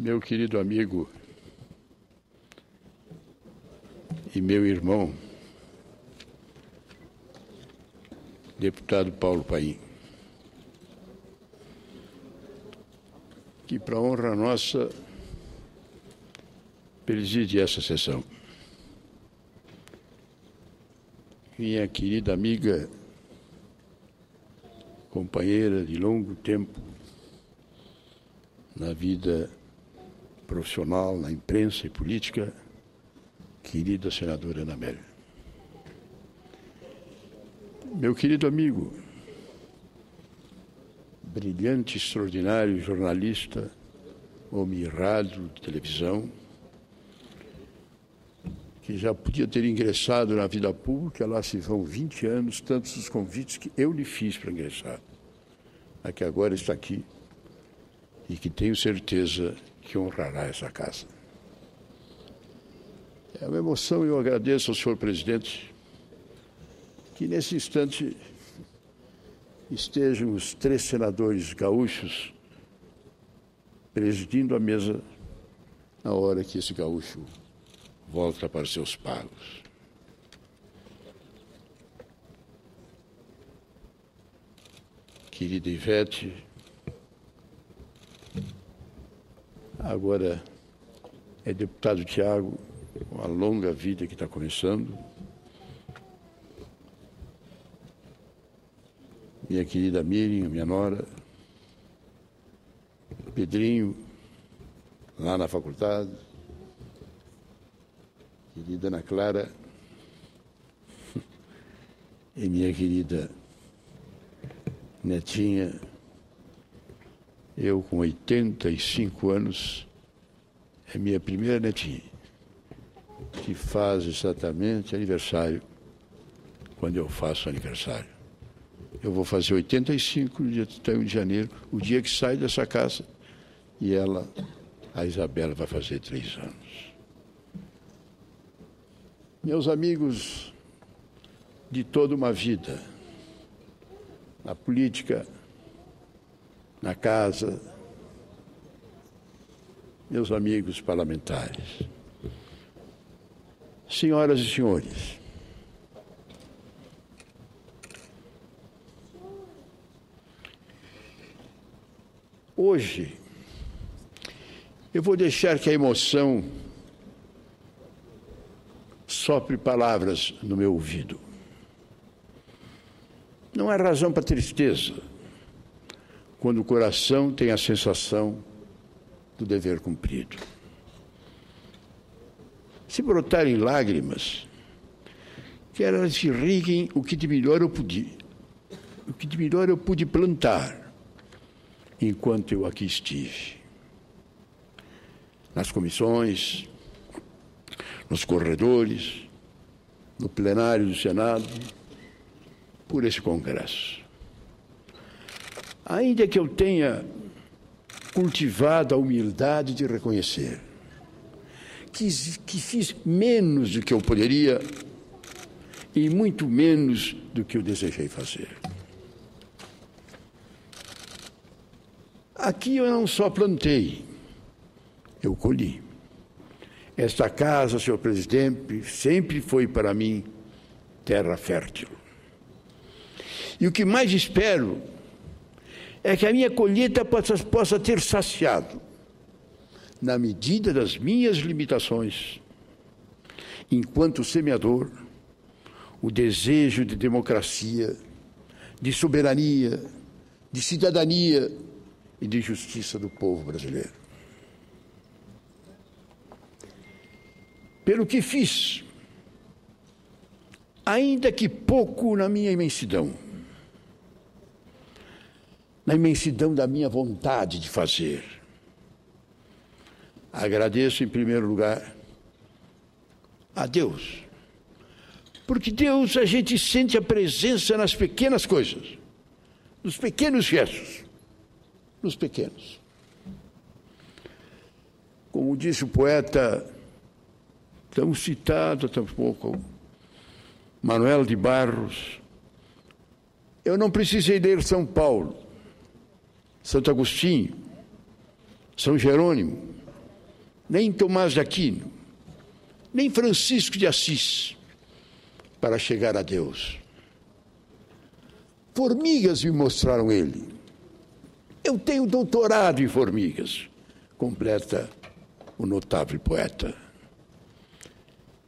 Meu querido amigo e meu irmão, deputado Paulo Paim, que, para honra nossa, preside essa sessão. Minha querida amiga, companheira de longo tempo na vida profissional, na imprensa e política, querida senadora Ana Amélia. Meu querido amigo, brilhante, extraordinário jornalista, homem rádio, de televisão, que já podia ter ingressado na vida pública, lá se vão 20 anos, tantos os convites que eu lhe fiz para ingressar, a que agora está aqui e que tenho certeza que honrará essa casa. É uma emoção, eu agradeço ao senhor presidente que nesse instante estejam os 3 senadores gaúchos presidindo a mesa na hora que esse gaúcho volta para seus pagos. Querida Ivete, agora é deputado Tiago, uma longa vida que está começando. Minha querida Miriam, minha nora, Pedrinho, lá na faculdade, querida Ana Clara e minha querida netinha, eu com 85 anos, é minha primeira netinha, que faz exatamente aniversário quando eu faço aniversário. Eu vou fazer 85 no dia 31 de janeiro, o dia que sai dessa casa, e ela, a Isabela, vai fazer 3 anos. Meus amigos de toda uma vida, na política, na casa, meus amigos parlamentares, senhoras e senhores, hoje eu vou deixar que a emoção sopre palavras no meu ouvido. Não há razão para tristeza quando o coração tem a sensação do dever cumprido. Se brotarem lágrimas, que elas irriguem o que de melhor eu pude plantar enquanto eu aqui estive. Nas comissões, nos corredores, no plenário do Senado, por esse Congresso. Ainda que eu tenha cultivado a humildade de reconhecer que fiz menos do que eu poderia e muito menos do que eu desejei fazer. Aqui eu não só plantei, eu colhi. Esta casa, senhor presidente, sempre foi para mim terra fértil. E o que mais espero é que a minha colheita possa ter saciado, na medida das minhas limitações, enquanto semeador, o desejo de democracia, de soberania, de cidadania e de justiça do povo brasileiro. Pelo que fiz, ainda que pouco na minha imensidão, na imensidão da minha vontade de fazer, agradeço em primeiro lugar a Deus, porque Deus, a gente sente a presença nas pequenas coisas, nos pequenos gestos, nos pequenos. Como disse o poeta tão citado há tão pouco, Manuel de Barros, eu não precisei ler São Paulo, Santo Agostinho, São Jerônimo, nem Tomás de Aquino, nem Francisco de Assis, para chegar a Deus. Formigas me mostraram ele. Eu tenho doutorado em formigas, completa o notável poeta.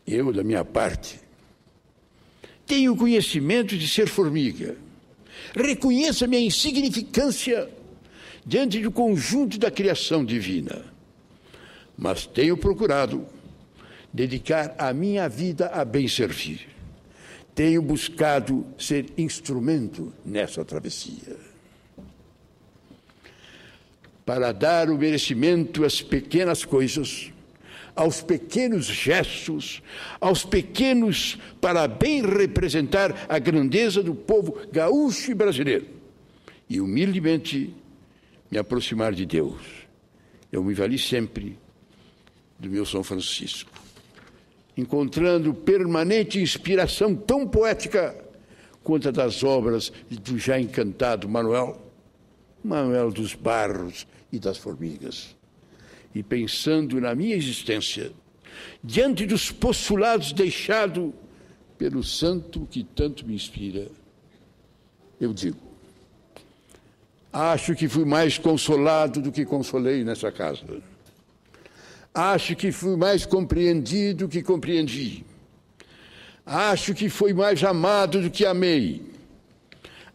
Eu, da minha parte, tenho conhecimento de ser formiga. Reconheço a minha insignificância diante do conjunto da criação divina. Mas tenho procurado dedicar a minha vida a bem servir. Tenho buscado ser instrumento nessa travessia. Para dar o merecimento às pequenas coisas, aos pequenos gestos, aos pequenos, para bem representar a grandeza do povo gaúcho e brasileiro, e humildemente me aproximar de Deus. Eu me vali sempre do meu São Francisco, encontrando permanente inspiração tão poética quanto a das obras do já encantado Manuel dos Barros e das Formigas. E pensando na minha existência, diante dos postulados deixados pelo santo que tanto me inspira, eu digo, acho que fui mais consolado do que consolei nessa casa. Acho que fui mais compreendido do que compreendi. Acho que fui mais amado do que amei.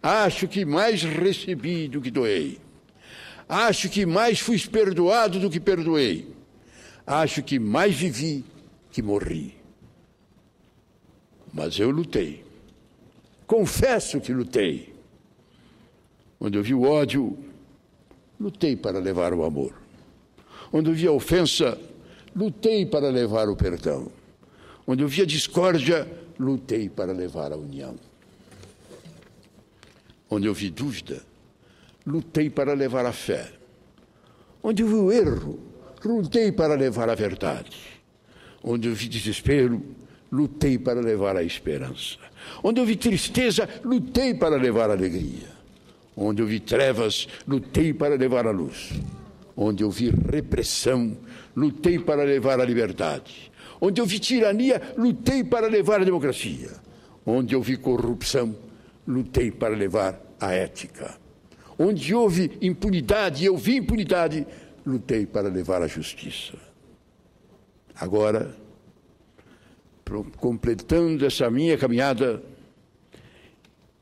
Acho que mais recebi do que doei. Acho que mais fui perdoado do que perdoei. Acho que mais vivi que morri. Mas eu lutei. Confesso que lutei. Quando eu vi o ódio, lutei para levar o amor. Onde eu vi a ofensa, lutei para levar o perdão. Onde eu vi a discórdia, lutei para levar a união. Onde eu vi dúvida, lutei para levar a fé. Onde eu vi o erro, lutei para levar a verdade. Onde eu vi desespero, lutei para levar a esperança. Onde eu vi tristeza, lutei para levar a alegria. Onde eu vi trevas, lutei para levar a luz. Onde eu vi repressão, lutei para levar a liberdade. Onde eu vi tirania, lutei para levar a democracia. Onde eu vi corrupção, lutei para levar a ética. Onde houve impunidade, eu vi impunidade, lutei para levar a justiça. Agora, completando essa minha caminhada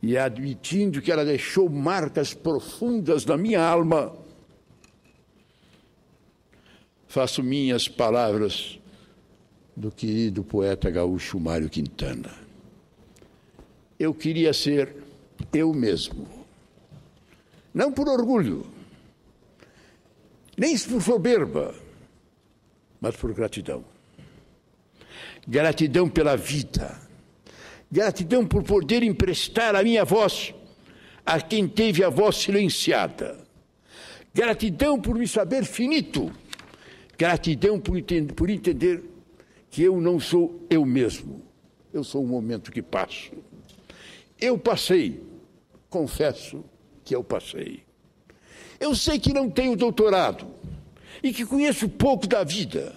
e admitindo que ela deixou marcas profundas na minha alma, faço minhas palavras do querido poeta gaúcho Mário Quintana. Eu queria ser eu mesmo, não por orgulho, nem por soberba, mas por gratidão. Gratidão pela vida, gratidão por poder emprestar a minha voz a quem teve a voz silenciada, gratidão por me saber finito, gratidão por entender que eu não sou eu mesmo, eu sou um momento que passo. Eu passei, confesso que eu passei. Eu sei que não tenho doutorado e que conheço pouco da vida.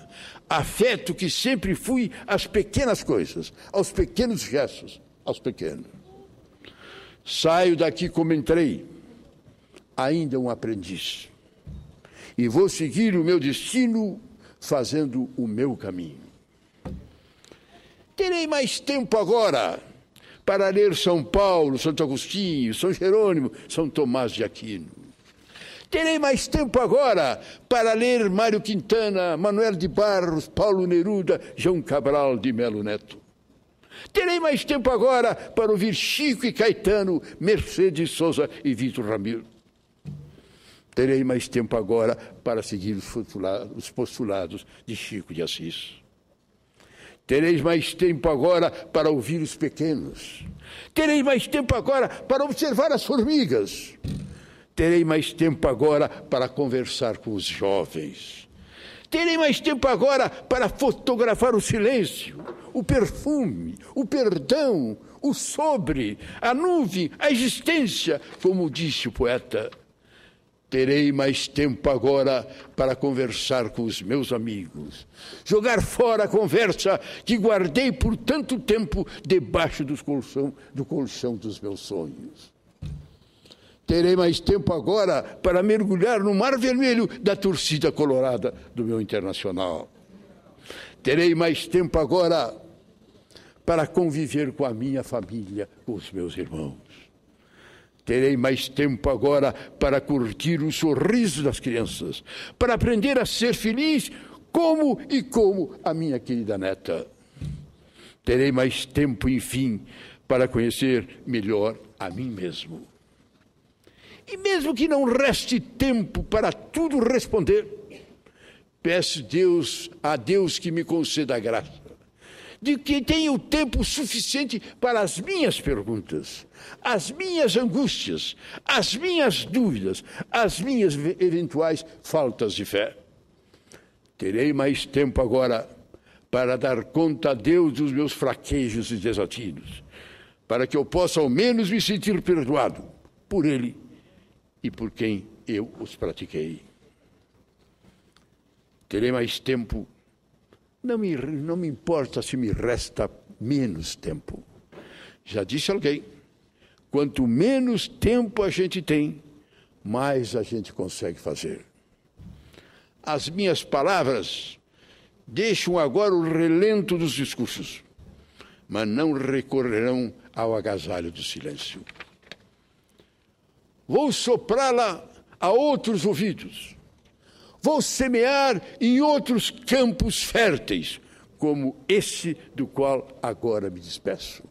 Afeto que sempre fui às pequenas coisas, aos pequenos gestos, aos pequenos. Saio daqui como entrei, ainda um aprendiz. E vou seguir o meu destino fazendo o meu caminho. Terei mais tempo agora para ler São Paulo, Santo Agostinho, São Jerônimo, São Tomás de Aquino. Terei mais tempo agora para ler Mário Quintana, Manuel de Barros, Paulo Neruda, João Cabral de Melo Neto. Terei mais tempo agora para ouvir Chico e Caetano, Mercedes Souza e Vitor Ramiro. Terei mais tempo agora para seguir os postulados de Chico de Assis. Tereis mais tempo agora para ouvir os pequenos. Terei mais tempo agora para observar as formigas. Terei mais tempo agora para conversar com os jovens. Terei mais tempo agora para fotografar o silêncio, o perfume, o perdão, o sobre, a nuvem, a existência, como disse o poeta. Terei mais tempo agora para conversar com os meus amigos, jogar fora a conversa que guardei por tanto tempo debaixo do colchão dos meus sonhos. Terei mais tempo agora para mergulhar no mar vermelho da torcida colorada do meu Internacional. Terei mais tempo agora para conviver com a minha família, com os meus irmãos. Terei mais tempo agora para curtir o sorriso das crianças, para aprender a ser feliz como a minha querida neta. Terei mais tempo, enfim, para conhecer melhor a mim mesmo. E mesmo que não reste tempo para tudo responder, peço a Deus que me conceda a graça de que tenha o tempo suficiente para as minhas perguntas, as minhas angústias, as minhas dúvidas, as minhas eventuais faltas de fé. Terei mais tempo agora para dar conta a Deus dos meus fraquejos e desatinos, para que eu possa ao menos me sentir perdoado por Ele e por quem eu os pratiquei. Terei mais tempo. Não me importa se me resta menos tempo. Já disse alguém, quanto menos tempo a gente tem, mais a gente consegue fazer. As minhas palavras deixam agora o relento dos discursos, mas não recorrerão ao agasalho do silêncio. Vou soprá-la a outros ouvidos. Vou semear em outros campos férteis, como esse do qual agora me despeço.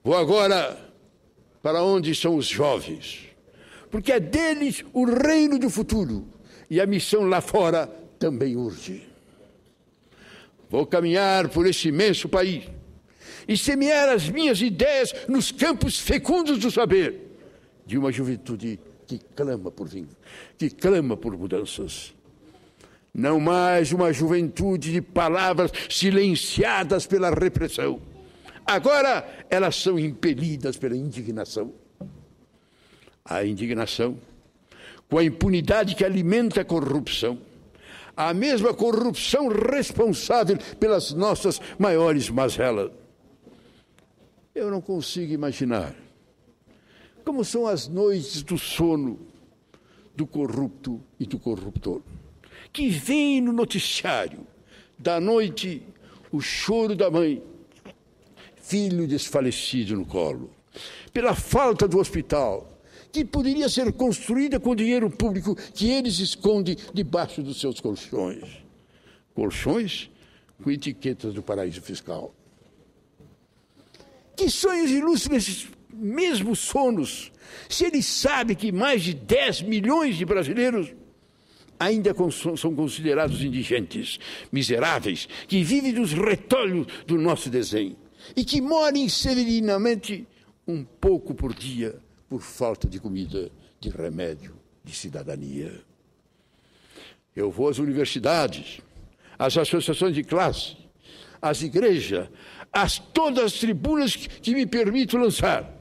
Vou agora para onde estão os jovens, porque é deles o reino do futuro, e a missão lá fora também urge. Vou caminhar por esse imenso país e semear as minhas ideias nos campos fecundos do saber, de uma juventude que clama por mudanças. Não mais uma juventude de palavras silenciadas pela repressão. Agora elas são impelidas pela indignação. A indignação, com a impunidade que alimenta a corrupção, a mesma corrupção responsável pelas nossas maiores mazelas. Eu não consigo imaginar como são as noites do sono do corrupto e do corruptor, que vem no noticiário da noite o choro da mãe, filho desfalecido no colo, pela falta do hospital, que poderia ser construída com dinheiro público que eles escondem debaixo dos seus colchões. Colchões com etiquetas do paraíso fiscal. Que sonhos ilustram esses mesmos sonos, se ele sabe que mais de 10 milhões de brasileiros ainda são considerados indigentes, miseráveis, que vivem dos retolhos do nosso desenho e que morrem serenamente um pouco por dia por falta de comida, de remédio, de cidadania. Eu vou às universidades, às associações de classe, às igrejas, todas as tribunas que me permitem lançar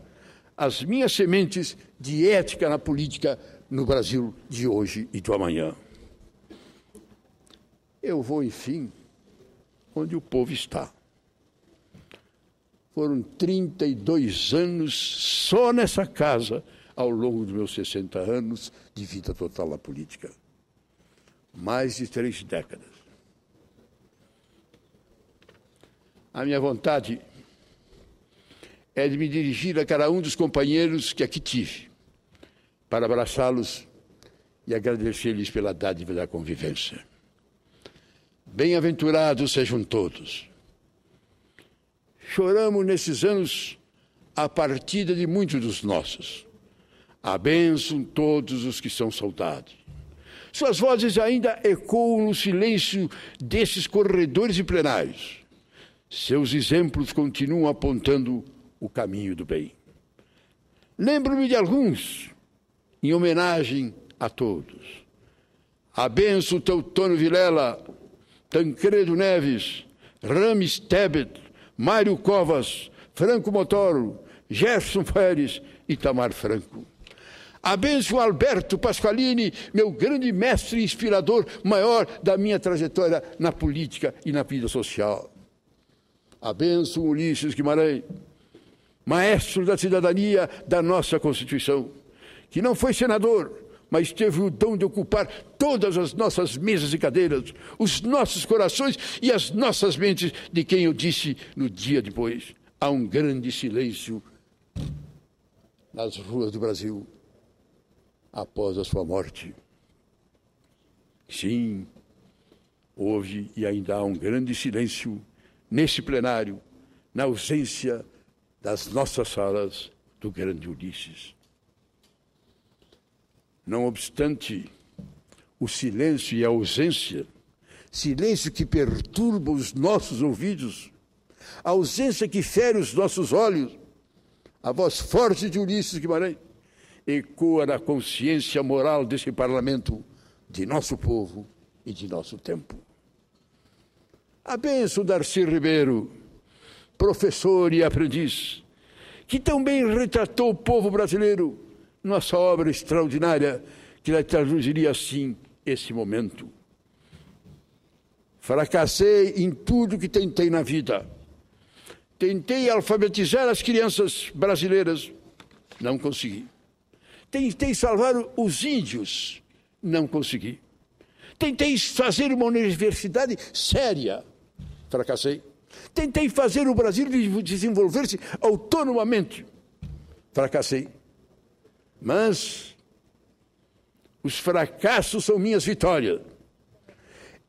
as minhas sementes de ética na política no Brasil de hoje e do amanhã. Eu vou, enfim, onde o povo está. Foram 32 anos só nessa casa ao longo dos meus 60 anos de vida total na política. Mais de 3 décadas. A minha vontade é de me dirigir a cada um dos companheiros que aqui tive, para abraçá-los e agradecer-lhes pela dádiva da convivência. Bem-aventurados sejam todos. Choramos nesses anos a partida de muitos dos nossos. Abençoam todos os que são saudades. Suas vozes ainda ecoam no silêncio desses corredores e plenários. Seus exemplos continuam apontando o caminho do bem. Lembro-me de alguns, em homenagem a todos. Abenço Teutônio Vilela, Tancredo Neves, Rames Tebet, Mário Covas, Franco Montoro, Gerson Pérez e Itamar Franco. Abençoo Alberto Pasqualini, meu grande mestre e inspirador, maior da minha trajetória na política e na vida social. Abençoo Ulisses Guimarães, maestro da cidadania da nossa Constituição, que não foi senador, mas teve o dom de ocupar todas as nossas mesas e cadeiras, os nossos corações e as nossas mentes, de quem eu disse no dia depois: há um grande silêncio nas ruas do Brasil após a sua morte. Sim, houve e ainda há um grande silêncio nesse plenário, na ausência das nossas salas do grande Ulisses. Não obstante o silêncio e a ausência, silêncio que perturba os nossos ouvidos, a ausência que fere os nossos olhos, a voz forte de Ulisses Guimarães ecoa na consciência moral desse parlamento, de nosso povo e de nosso tempo. Abençoo Darcy Ribeiro, professor e aprendiz, que também retratou o povo brasileiro, nossa obra extraordinária, que ela traduziria assim esse momento. Fracassei em tudo que tentei na vida. Tentei alfabetizar as crianças brasileiras, não consegui. Tentei salvar os índios, não consegui. Tentei fazer uma universidade séria, fracassei. Tentei fazer o Brasil desenvolver-se autonomamente, fracassei. Mas os fracassos são minhas vitórias.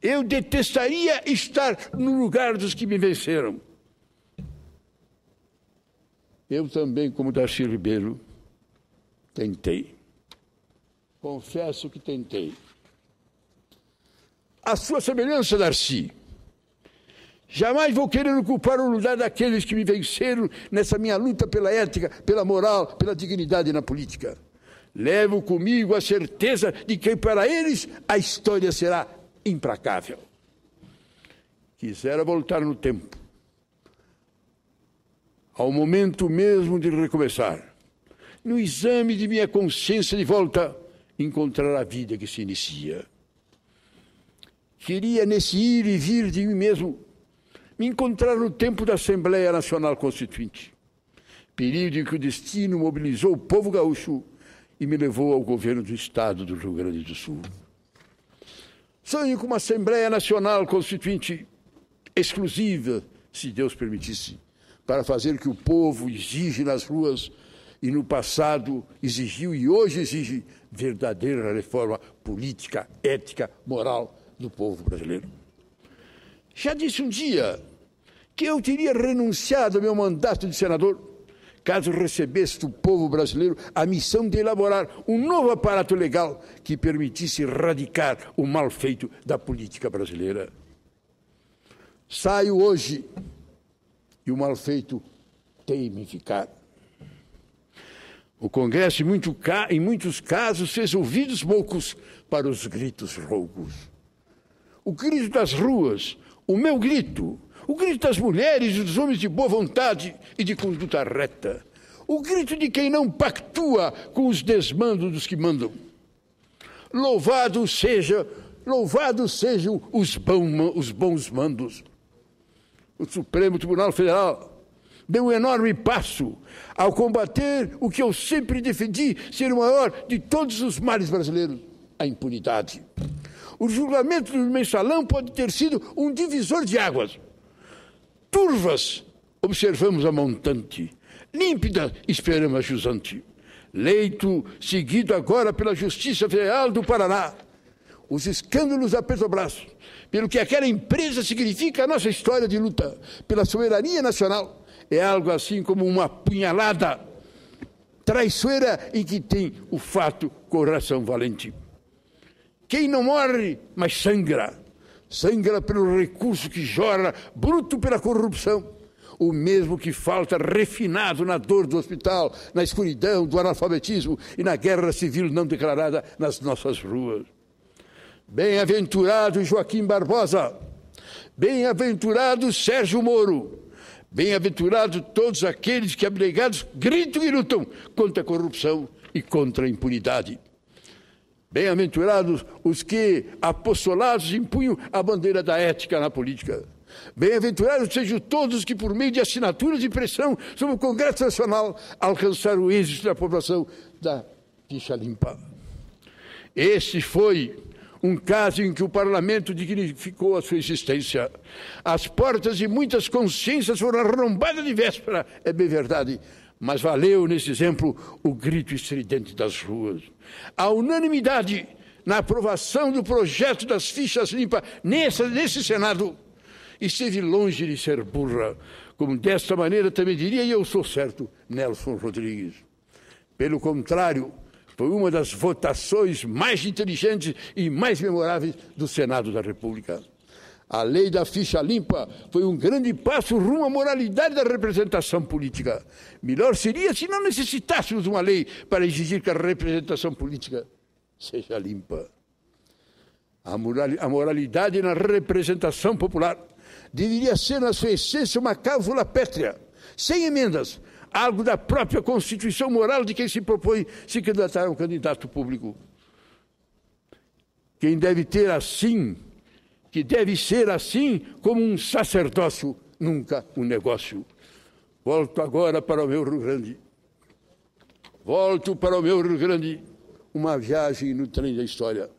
Eu detestaria estar no lugar dos que me venceram. Eu também, como Darcy Ribeiro, tentei. Confesso que tentei. A sua semelhança, Darcy. Jamais vou querer ocupar o lugar daqueles que me venceram nessa minha luta pela ética, pela moral, pela dignidade na política. Levo comigo a certeza de que para eles a história será implacável. Quisera voltar no tempo, ao momento mesmo de recomeçar. No exame de minha consciência de volta, encontrar a vida que se inicia. Queria, nesse ir e vir de mim mesmo, me encontrar no tempo da Assembleia Nacional Constituinte, período em que o destino mobilizou o povo gaúcho e me levou ao governo do Estado do Rio Grande do Sul. Sonho com uma Assembleia Nacional Constituinte exclusiva, se Deus permitisse, para fazer o que o povo exige nas ruas e no passado exigiu e hoje exige verdadeira reforma política, ética, moral do povo brasileiro. Já disse um dia que eu teria renunciado ao meu mandato de senador caso recebesse do povo brasileiro a missão de elaborar um novo aparato legal que permitisse erradicar o mal feito da política brasileira. Saio hoje e o mal feito teima em ficar. O Congresso, em muitos casos, fez ouvidos moucos para os gritos roucos. O grito das ruas, o meu grito, o grito das mulheres e dos homens de boa vontade e de conduta reta, o grito de quem não pactua com os desmandos dos que mandam. Louvado sejam os bons mandos. O Supremo Tribunal Federal deu um enorme passo ao combater o que eu sempre defendi ser o maior de todos os males brasileiros, a impunidade. O julgamento do mensalão pode ter sido um divisor de águas. Turvas, observamos a montante. Límpida, esperamos a jusante. Leito seguido agora pela Justiça Federal do Paraná. Os escândalos da Petrobras, pelo que aquela empresa significa a nossa história de luta pela soberania nacional, é algo assim como uma punhalada traiçoeira em que tem o fato coração valente. Quem não morre, mas sangra. Sangra pelo recurso que jorra, bruto pela corrupção. O mesmo que falta refinado na dor do hospital, na escuridão, do analfabetismo e na guerra civil não declarada nas nossas ruas. Bem-aventurado Joaquim Barbosa, bem-aventurado Sérgio Moro, bem-aventurado todos aqueles que, abnegados, gritam e lutam contra a corrupção e contra a impunidade. Bem-aventurados os que, apostolados, impunham a bandeira da ética na política. Bem-aventurados sejam todos que, por meio de assinaturas de pressão sobre o Congresso Nacional, alcançaram o êxito da aprovação da ficha limpa. Este foi um caso em que o parlamento dignificou a sua existência. As portas de muitas consciências foram arrombadas de véspera, é bem verdade, mas valeu, nesse exemplo, o grito estridente das ruas. A unanimidade na aprovação do projeto das fichas limpas nesse Senado esteve longe de ser burra, como desta maneira também diria, e eu sou certo, Nelson Rodrigues. Pelo contrário, foi uma das votações mais inteligentes e mais memoráveis do Senado da República. A lei da ficha limpa foi um grande passo rumo à moralidade da representação política. Melhor seria se não necessitássemos de uma lei para exigir que a representação política seja limpa. A moralidade na representação popular deveria ser, na sua essência, uma cláusula pétrea, sem emendas, algo da própria constituição moral de quem se propõe se candidatar a um candidato público. Quem deve ter assim, que deve ser assim como um sacerdócio, nunca um negócio. Volto agora para o meu Rio Grande. Volto para o meu Rio Grande, uma viagem no trem da história.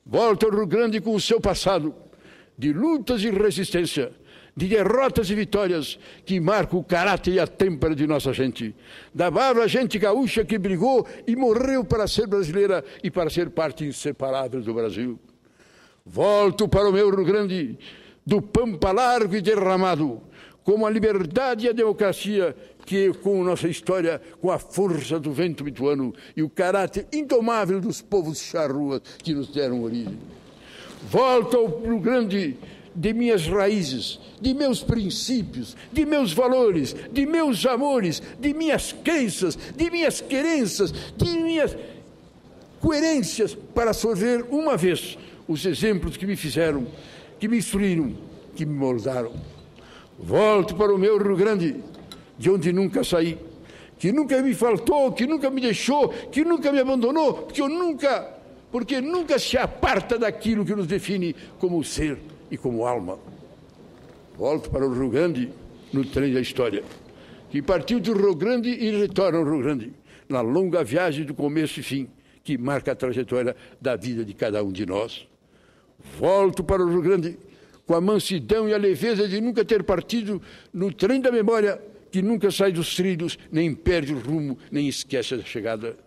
Volto ao Rio Grande com o seu passado, de lutas e resistência, de derrotas e vitórias, que marcam o caráter e a têmpera de nossa gente. Da brava gente gaúcha que brigou e morreu para ser brasileira e para ser parte inseparável do Brasil. Volto para o meu Rio Grande, do pampa largo e derramado, como a liberdade e a democracia que, com nossa história, com a força do vento bituano e o caráter indomável dos povos charruas que nos deram origem. Volto ao Rio Grande de minhas raízes, de meus princípios, de meus valores, de meus amores, de minhas crenças, de minhas querenças, de minhas coerências, para sorver uma vez os exemplos que me fizeram, que me instruíram, que me moldaram. Volto para o meu Rio Grande, de onde nunca saí, que nunca me faltou, que nunca me deixou, que nunca me abandonou, porque nunca se aparta daquilo que nos define como ser e como alma. Volto para o Rio Grande no trem da história, que partiu do Rio Grande e retorna ao Rio Grande, na longa viagem do começo e fim, que marca a trajetória da vida de cada um de nós. Volto para o Rio Grande com a mansidão e a leveza de nunca ter partido no trem da memória, que nunca sai dos trilhos, nem perde o rumo, nem esquece a chegada.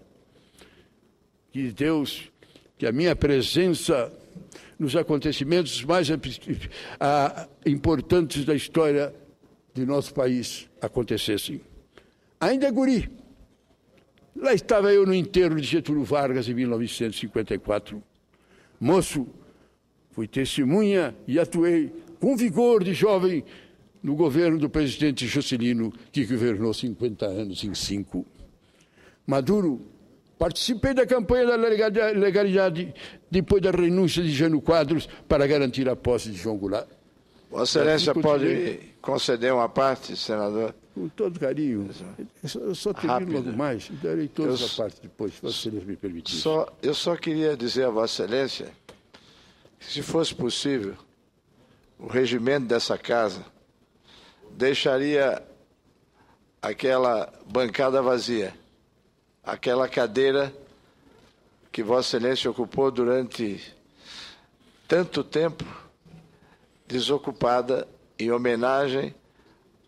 Que Deus, que a minha presença nos acontecimentos mais importantes da história de nosso país acontecessem. Ainda guri, lá estava eu no enterro de Getúlio Vargas em 1954. Moço, fui testemunha e atuei com vigor de jovem no governo do presidente Juscelino, que governou 50 anos em 5. Maduro, participei da campanha da legalidade depois da renúncia de Jânio Quadros para garantir a posse de João Goulart. Vossa Excelência pode conceder uma parte, senador? Com todo carinho. Eu só termino logo mais e darei toda essa parte depois, se Vossa Excelência me permitir. Eu só queria dizer a Vossa Excelência que, se fosse possível, o regimento dessa casa deixaria aquela bancada vazia, aquela cadeira que Vossa Excelência ocupou durante tanto tempo, desocupada, em homenagem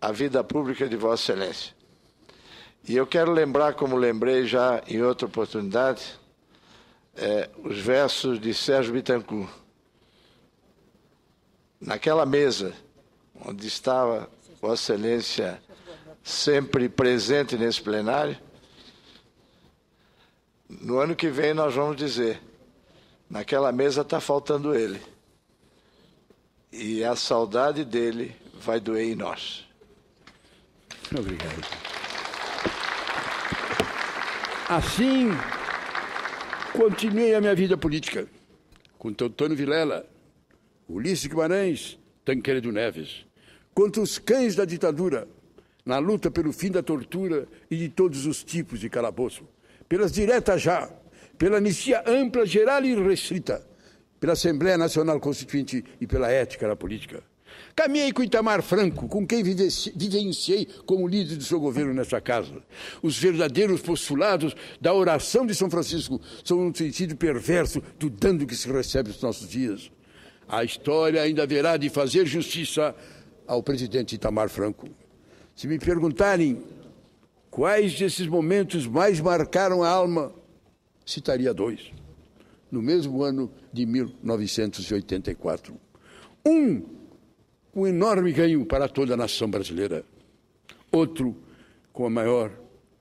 à vida pública de Vossa Excelência. E eu quero lembrar, como lembrei já em outra oportunidade, os versos de Sérgio Bittencourt. Naquela mesa onde estava Vossa Excelência sempre presente nesse plenário, no ano que vem nós vamos dizer, naquela mesa está faltando ele. E a saudade dele vai doer em nós. Obrigado. Assim, continuei a minha vida política, com Teotônio Vilela, Ulisses Guimarães, Tancredo Neves, contra os cães da ditadura, na luta pelo fim da tortura e de todos os tipos de calabouço, pelas diretas já, pela anistia ampla, geral e restrita, pela Assembleia Nacional Constituinte e pela ética na política. Caminhei com Itamar Franco, com quem vivenciei como líder do seu governo nesta casa. Os verdadeiros postulados da oração de São Francisco são um sentido perverso do dano que se recebe nos nossos dias. A história ainda haverá de fazer justiça ao presidente Itamar Franco. Se me perguntarem quais desses momentos mais marcaram a alma, citaria dois. No mesmo ano de 1984. Um enorme ganho para toda a nação brasileira. Outro, com a maior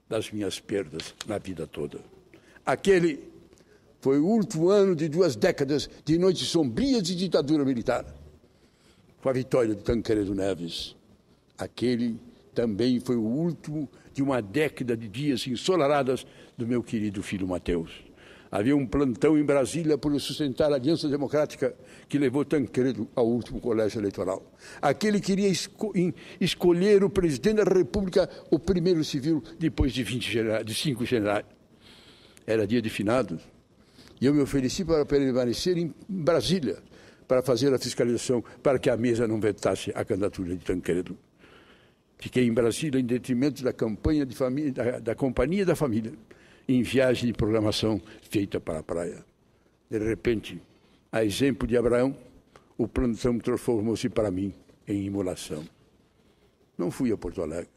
das minhas perdas na vida toda. Aquele foi o último ano de 2 décadas de noites sombrias de ditadura militar. Com a vitória de Tancredo Neves. Aquele também foi o último de uma década de dias ensolaradas do meu querido filho Mateus. Havia um plantão em Brasília por sustentar a Aliança Democrática que levou Tancredo ao último colégio eleitoral. Aquele queria escolher o presidente da República, o primeiro civil, depois de 5 generais. Era dia de finados. E eu me ofereci para permanecer em Brasília, para fazer a fiscalização, para que a mesa não vetasse a candidatura de Tancredo. Fiquei em Brasília em detrimento da campanha de família, da Companhia da Família, em viagem de programação feita para a praia. De repente, a exemplo de Abraão, o plantão transformou-se para mim em imolação. Não fui a Porto Alegre.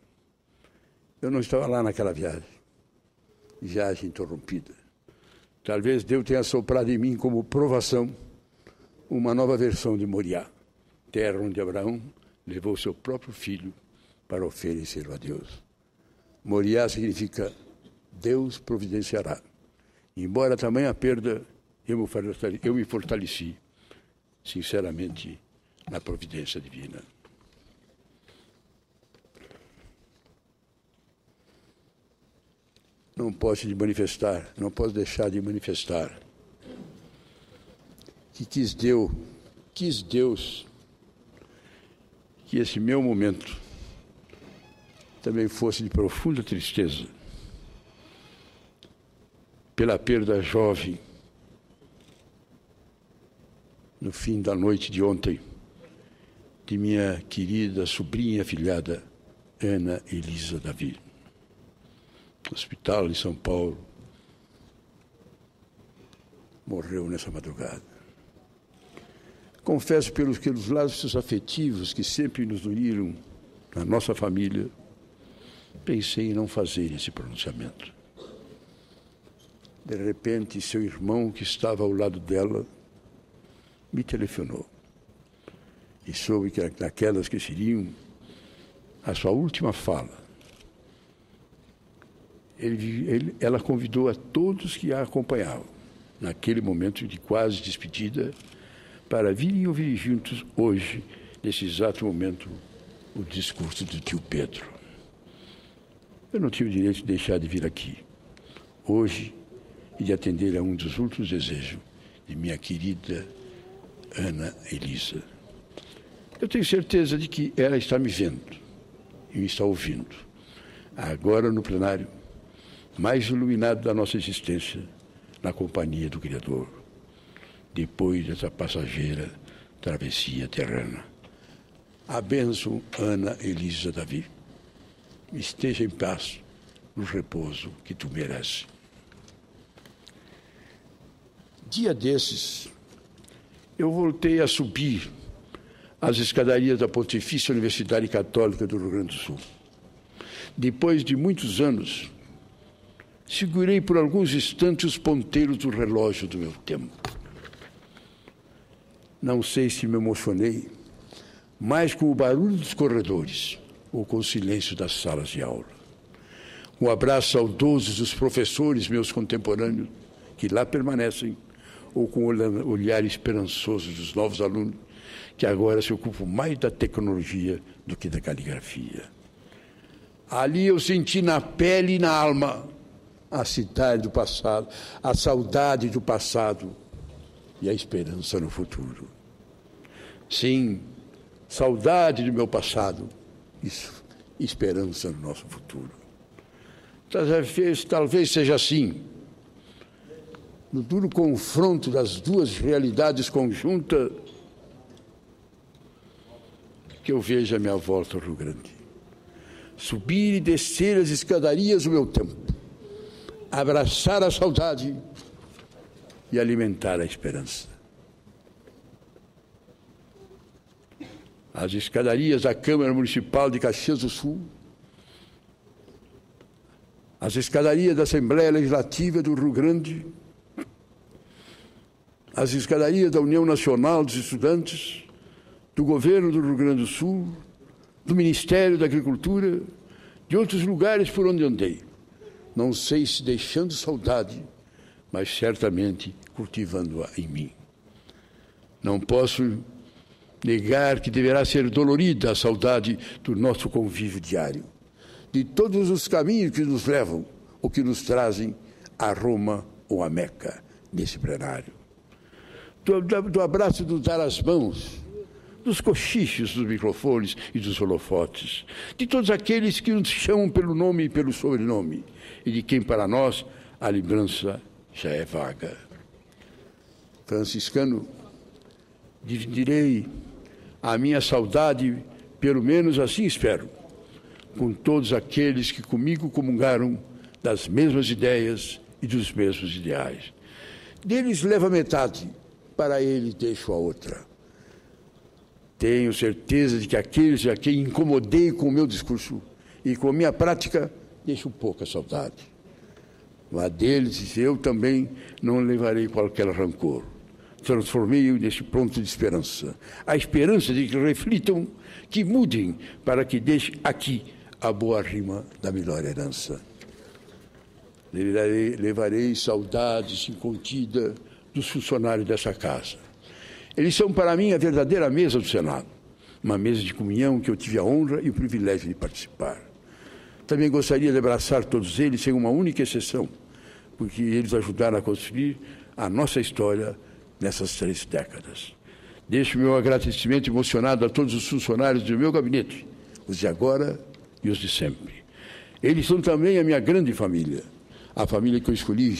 Eu não estava lá naquela viagem. Viagem interrompida. Talvez Deus tenha soprado em mim como provação uma nova versão de Moriá, terra onde Abraão levou seu próprio filho para oferecê-lo a Deus. Moriá significa Deus providenciará. Embora tamanha perda, eu me fortaleci, sinceramente, na providência divina. Não posso deixar de manifestar que quis Deus que esse meu momento também fosse de profunda tristeza pela perda jovem, no fim da noite de ontem, de minha querida sobrinha afilhada, Ana Elisa Davi. Hospital em São Paulo, morreu nessa madrugada. Confesso pelos laços afetivos que sempre nos uniram na nossa família, pensei em não fazer esse pronunciamento. De repente, seu irmão, que estava ao lado dela, me telefonou. E soube que naquelas que seriam a sua última fala, ela convidou a todos que a acompanhavam, naquele momento de quase despedida, para virem ouvir juntos hoje, nesse exato momento, o discurso do tio Pedro. Eu não tive o direito de deixar de vir aqui, hoje, e de atender a um dos últimos desejos de minha querida Ana Elisa. Eu tenho certeza de que ela está me vendo e me está ouvindo. Agora no plenário, mais iluminado da nossa existência, na companhia do Criador, depois dessa passageira travessia terrena. A bênção, Ana Elisa Davi. Esteja em paz, no repouso que tu mereces. Dia desses, eu voltei a subir as escadarias da Pontifícia Universidade Católica do Rio Grande do Sul. Depois de muitos anos, segurei por alguns instantes os ponteiros do relógio do meu tempo. Não sei se me emocionei mais com o barulho dos corredores ou com o silêncio das salas de aula. Um abraço saudoso dos professores, meus contemporâneos, que lá permanecem, ou com o olhar esperançoso dos novos alunos, que agora se ocupam mais da tecnologia do que da caligrafia. Ali eu senti na pele e na alma a cidade do passado, a saudade do passado e a esperança no futuro. Sim, saudade do meu passado, isso, esperança no nosso futuro. Talvez seja assim. No duro confronto das duas realidades conjuntas, que eu vejo a minha volta ao Rio Grande. Subir e descer as escadarias do meu tempo, abraçar a saudade e alimentar a esperança. As escadarias da Câmara Municipal de Caxias do Sul, as escadarias da Assembleia Legislativa do Rio Grande, as escadarias da União Nacional dos Estudantes, do Governo do Rio Grande do Sul, do Ministério da Agricultura, de outros lugares por onde andei. Não sei se deixando saudade, mas certamente cultivando-a em mim. Não posso negar que deverá ser dolorida a saudade do nosso convívio diário, de todos os caminhos que nos levam ou que nos trazem a Roma ou a Meca, nesse plenário. Do abraço do dar as mãos, dos cochichos dos microfones e dos holofotes, de todos aqueles que nos chamam pelo nome e pelo sobrenome, e de quem para nós a lembrança já é vaga. Franciscano, dividirei a minha saudade, pelo menos assim espero, com todos aqueles que comigo comungaram das mesmas ideias e dos mesmos ideais. Deles levo a metade, para eles deixo a outra. Tenho certeza de que aqueles a quem incomodei com o meu discurso e com a minha prática, deixo pouca saudade. Mas deles eu também não levarei qualquer rancor. Transformei-o nesse ponto de esperança. A esperança de que reflitam, que mudem, para que deixe aqui a boa rima da melhor herança. Levarei saudades incontidas dos funcionários dessa casa. Eles são para mim a verdadeira mesa do Senado, uma mesa de comunhão que eu tive a honra e o privilégio de participar. Também gostaria de abraçar todos eles, sem uma única exceção, porque eles ajudaram a construir a nossa história nessas 3 décadas. Deixo meu agradecimento emocionado a todos os funcionários do meu gabinete, os de agora e os de sempre. Eles são também a minha grande família, a família que eu escolhi.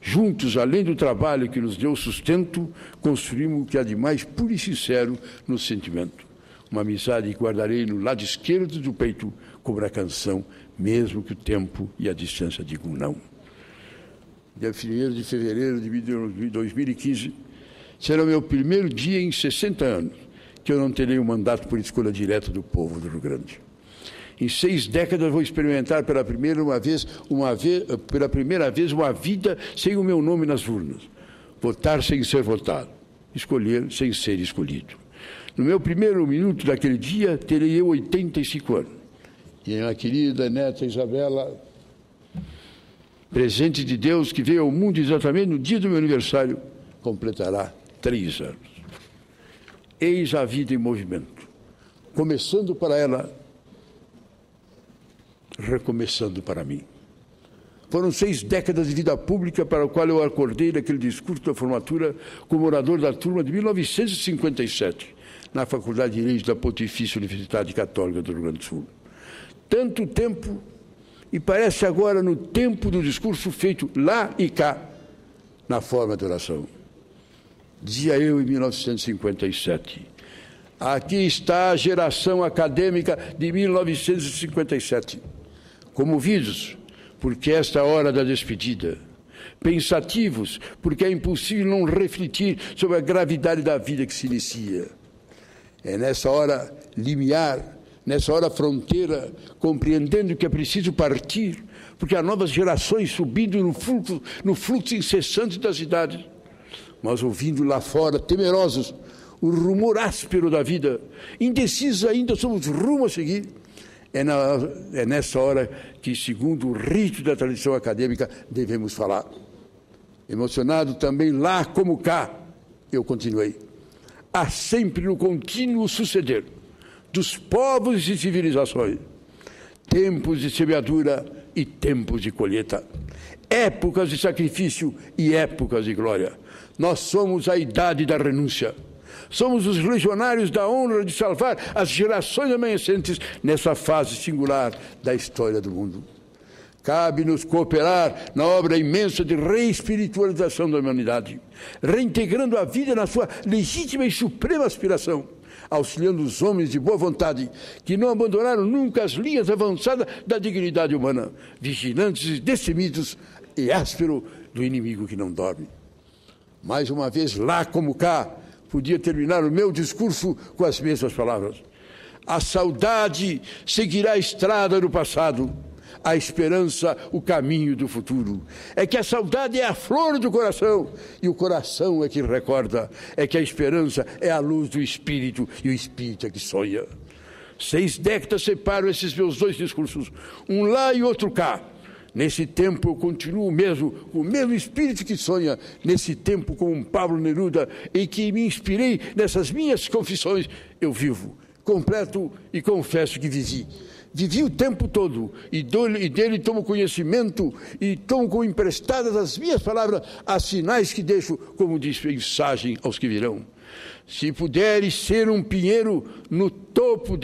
Juntos, além do trabalho que nos deu sustento, construímos o que há de mais puro e sincero no sentimento. Uma amizade que guardarei no lado esquerdo do peito, como a canção, mesmo que o tempo e a distância digam não. Dia 1º de fevereiro de 2015 será o meu primeiro dia em 60 anos que eu não terei um mandato por escolha direta do povo do Rio Grande. Em 6 décadas vou experimentar pela primeira vez uma vida sem o meu nome nas urnas. Votar sem ser votado. Escolher sem ser escolhido. No meu primeiro minuto daquele dia, terei eu 85 anos. E a querida neta Isabela, presente de Deus que veio ao mundo exatamente no dia do meu aniversário, completará 3 anos. Eis a vida em movimento. Começando para ela, recomeçando para mim. Foram 6 décadas de vida pública para o qual eu acordei naquele discurso da formatura como orador da turma de 1957, na Faculdade de Direito da Pontifícia Universidade Católica do Rio Grande do Sul. Tanto tempo, e parece agora no tempo do discurso feito lá e cá, na forma de oração. Dizia eu em 1957, aqui está a geração acadêmica de 1957, comovidos, porque esta é a hora da despedida, pensativos, porque é impossível não refletir sobre a gravidade da vida que se inicia. É nessa hora limiar, nessa hora fronteira, compreendendo que é preciso partir, porque há novas gerações subindo no fluxo incessante das idades, mas ouvindo lá fora, temerosos, o rumor áspero da vida, indecisos ainda sobre o rumo a seguir. É nessa hora que, segundo o rito da tradição acadêmica, devemos falar. Emocionado também lá como cá, eu continuei. Há sempre no contínuo suceder dos povos e civilizações, tempos de semeadura e tempos de colheita, épocas de sacrifício e épocas de glória. Nós somos a idade da renúncia. Somos os legionários da honra de salvar as gerações amanhecentes nessa fase singular da história do mundo. Cabe-nos cooperar na obra imensa de reespiritualização da humanidade, reintegrando a vida na sua legítima e suprema aspiração, auxiliando os homens de boa vontade, que não abandonaram nunca as linhas avançadas da dignidade humana, vigilantes e destemidos e áspero do inimigo que não dorme. Mais uma vez, lá como cá, podia terminar o meu discurso com as mesmas palavras. A saudade seguirá a estrada do passado, a esperança o caminho do futuro. É que a saudade é a flor do coração, e o coração é que recorda. É que a esperança é a luz do espírito, e o espírito é que sonha. 6 décadas separam esses meus 2 discursos, um lá e outro cá. Nesse tempo eu continuo mesmo, com o mesmo espírito que sonha. Nesse tempo, como um Pablo Neruda, em que me inspirei nessas minhas confissões, eu vivo, completo e confesso que vivi. Vivi o tempo todo e dele tomo conhecimento e tomo como emprestadas as minhas palavras, as sinais que deixo como dispensagem aos que virão. Se puderes ser um pinheiro no topo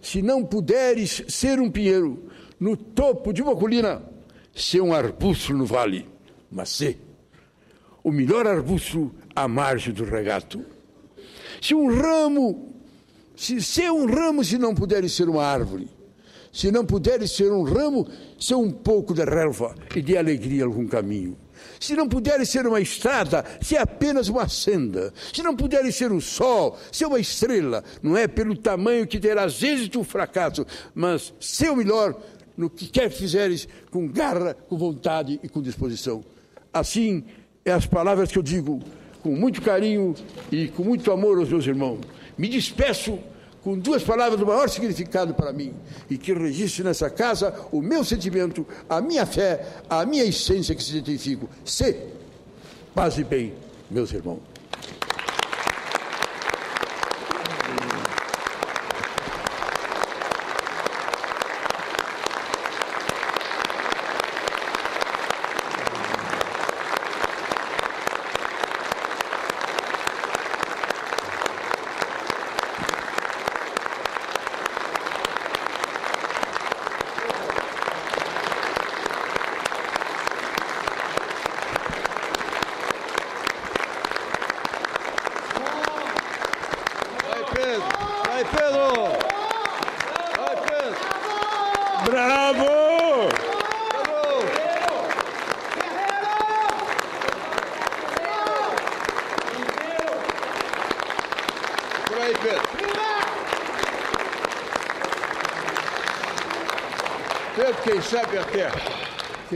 se não puderes ser um pinheiro no topo de uma colina, ser um arbusto no vale, mas ser o melhor arbusto à margem do regato. Ser um ramo, se não puderes ser uma árvore, se não puderes ser um ramo, ser um pouco de relva e de alegria algum caminho. Se não puderes ser uma estrada, ser apenas uma senda. Se não puderes ser o sol, ser uma estrela. Não é pelo tamanho que terás êxito ou fracasso, mas ser o melhor no que quer que fizeres, com garra, com vontade e com disposição. Assim, é as palavras que eu digo com muito carinho e com muito amor aos meus irmãos. Me despeço com 2 palavras do maior significado para mim, e que registre nessa casa o meu sentimento, a minha fé, a minha essência que se identifico. Ser paz e bem, meus irmãos. Bravo! Por aí, Pedro. Pedro, quem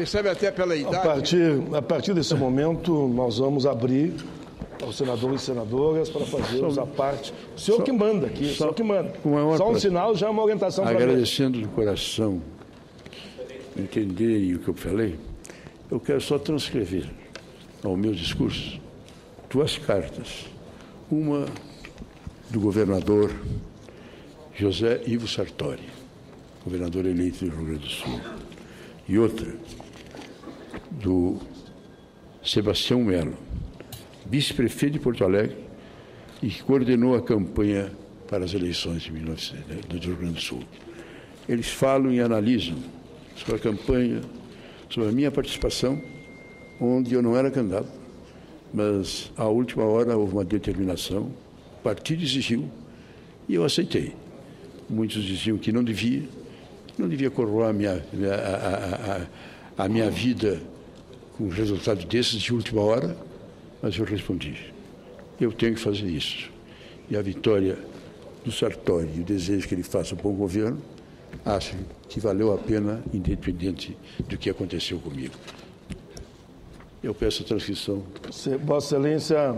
sabe até pela idade. A partir desse momento, nós vamos abrir aos senadores e senadoras para fazermos a parte. O senhor que manda aqui, o senhor que manda. Só um sinal, já é uma orientação para mim. Agradecendo de coração entenderem o que eu falei, eu quero só transcrever ao meu discurso 2 cartas. Uma do governador José Ivo Sartori, governador eleito do Rio Grande do Sul, e outra do Sebastião Melo, vice-prefeito de Porto Alegre, e que coordenou a campanha para as eleições de 1900, do Rio Grande do Sul. Eles falam e analisam sobre a campanha, sobre a minha participação, onde eu não era candidato, mas à última hora houve uma determinação, o partido exigiu e eu aceitei. Muitos diziam que não devia coroar a minha vida com resultados desses de última hora, mas eu respondi, eu tenho que fazer isso. E a vitória do Sartori e o desejo que ele faça um bom governo, acho que valeu a pena, independente do que aconteceu comigo. Eu peço a transcrição. Vossa Excelência,